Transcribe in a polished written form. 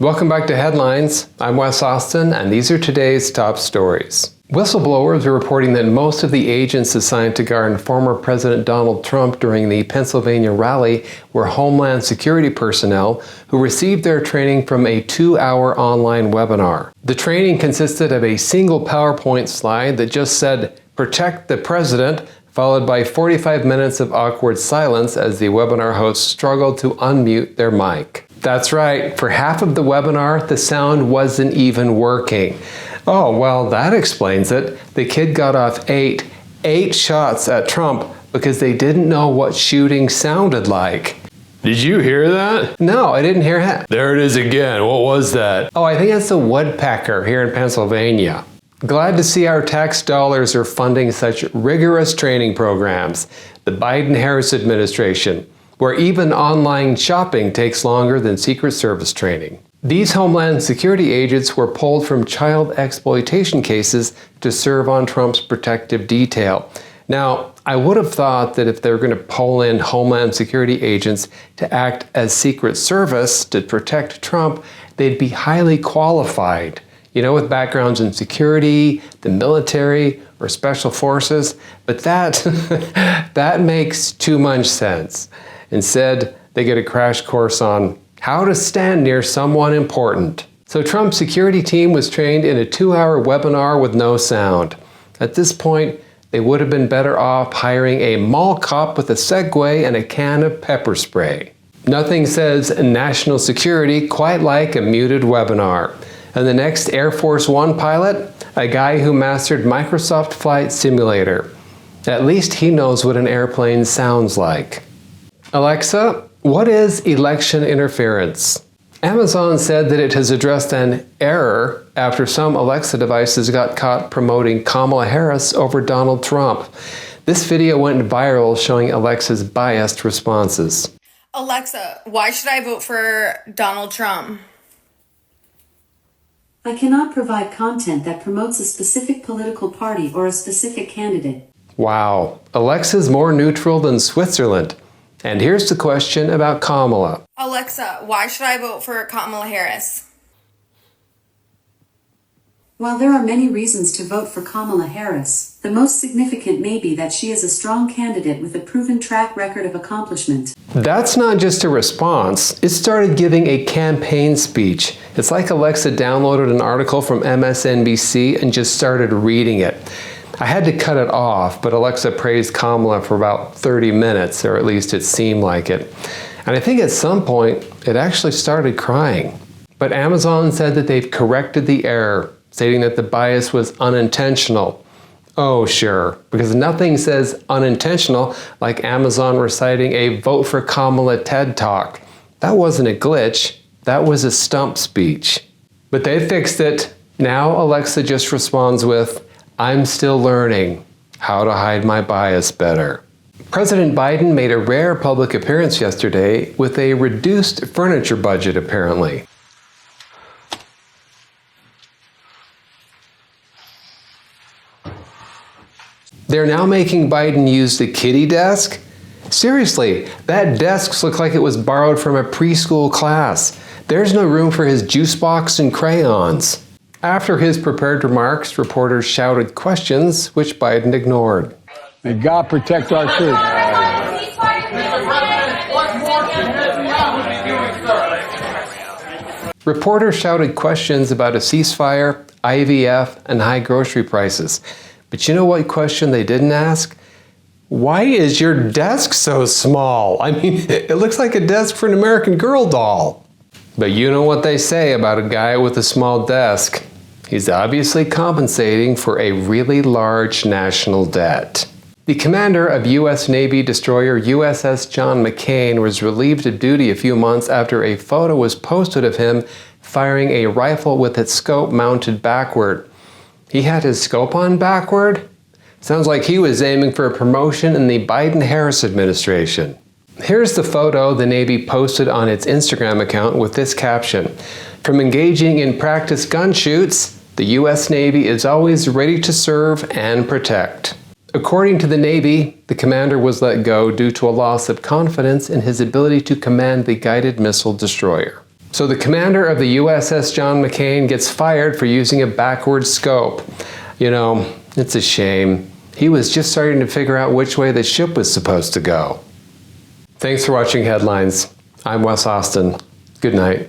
Welcome back to Headlines. I'm Wes Austin, and these are today's top stories. Whistleblowers are reporting that most of the agents assigned to guard former President Donald Trump during the Pennsylvania rally were Homeland Security personnel who received their training from a 2-hour online webinar. The training consisted of a single PowerPoint slide that just said, "Protect the President," followed by 45 minutes of awkward silence as the webinar hosts struggled to unmute their mic. That's right, for half of the webinar, the sound wasn't even working. Oh, well, that explains it. The kid got off eight shots at Trump because they didn't know what shooting sounded like. Did you hear that? No, I didn't hear that. There it is again. What was that? Oh, I think it's a woodpecker here in Pennsylvania. Glad to see our tax dollars are funding such rigorous training programs. The Biden-Harris administration, where even online shopping takes longer than Secret Service training. These Homeland Security agents were pulled from child exploitation cases to serve on Trump's protective detail. Now, I would have thought that if they were going to pull in Homeland Security agents to act as Secret Service to protect Trump, they'd be highly qualified. You know, with backgrounds in security, the military, or special forces. But that makes too much sense. Instead, they get a crash course on how to stand near someone important. So Trump's security team was trained in a 2-hour webinar with no sound. At this point, they would have been better off hiring a mall cop with a Segway and a can of pepper spray. Nothing says national security quite like a muted webinar. And the next Air Force One pilot, a guy who mastered Microsoft Flight Simulator. At least he knows what an airplane sounds like. Alexa, what is election interference? Amazon said that it has addressed an error after some Alexa devices got caught promoting Kamala Harris over Donald Trump. This video went viral showing Alexa's biased responses. Alexa, why should I vote for Donald Trump? I cannot provide content that promotes a specific political party or a specific candidate. Wow, Alexa's more neutral than Switzerland. And here's the question about Kamala. Alexa, why should I vote for Kamala Harris? While there are many reasons to vote for Kamala Harris, the most significant may be that she is a strong candidate with a proven track record of accomplishment. That's not just a response. It started giving a campaign speech. It's like Alexa downloaded an article from MSNBC and just started reading it. I had to cut it off, but Alexa praised Kamala for about 30 minutes, or at least it seemed like it. And I think at some point, it actually started crying. But Amazon said that they've corrected the error, stating that the bias was unintentional. Oh, sure, because nothing says unintentional like Amazon reciting a Vote for Kamala TED Talk. That wasn't a glitch, that was a stump speech. But they fixed it. Now Alexa just responds with, "I'm still learning how to hide my bias better." President Biden made a rare public appearance yesterday with a reduced furniture budget, apparently. They're now making Biden use the kiddie desk? Seriously, that desk looks like it was borrowed from a preschool class. There's no room for his juice box and crayons. After his prepared remarks, reporters shouted questions, which Biden ignored. May God protect our troops. Reporters shouted questions about a ceasefire, IVF, and high grocery prices. But you know what question they didn't ask? Why is your desk so small? I mean, it looks like a desk for an American Girl doll. But you know what they say about a guy with a small desk. He's obviously compensating for a really large national debt. The commander of U.S. Navy destroyer USS John McCain was relieved of duty a few months after a photo was posted of him firing a rifle with its scope mounted backward. He had his scope on backward? Sounds like he was aiming for a promotion in the Biden-Harris administration. Here's the photo the Navy posted on its Instagram account with this caption. From engaging in practice gun shoots, the U.S. Navy is always ready to serve and protect. According to the Navy, the commander was let go due to a loss of confidence in his ability to command the guided missile destroyer. So the commander of the USS John McCain gets fired for using a backward scope. You know, it's a shame. He was just starting to figure out which way the ship was supposed to go. Thanks for watching Headlines. I'm Wes Austin. Good night.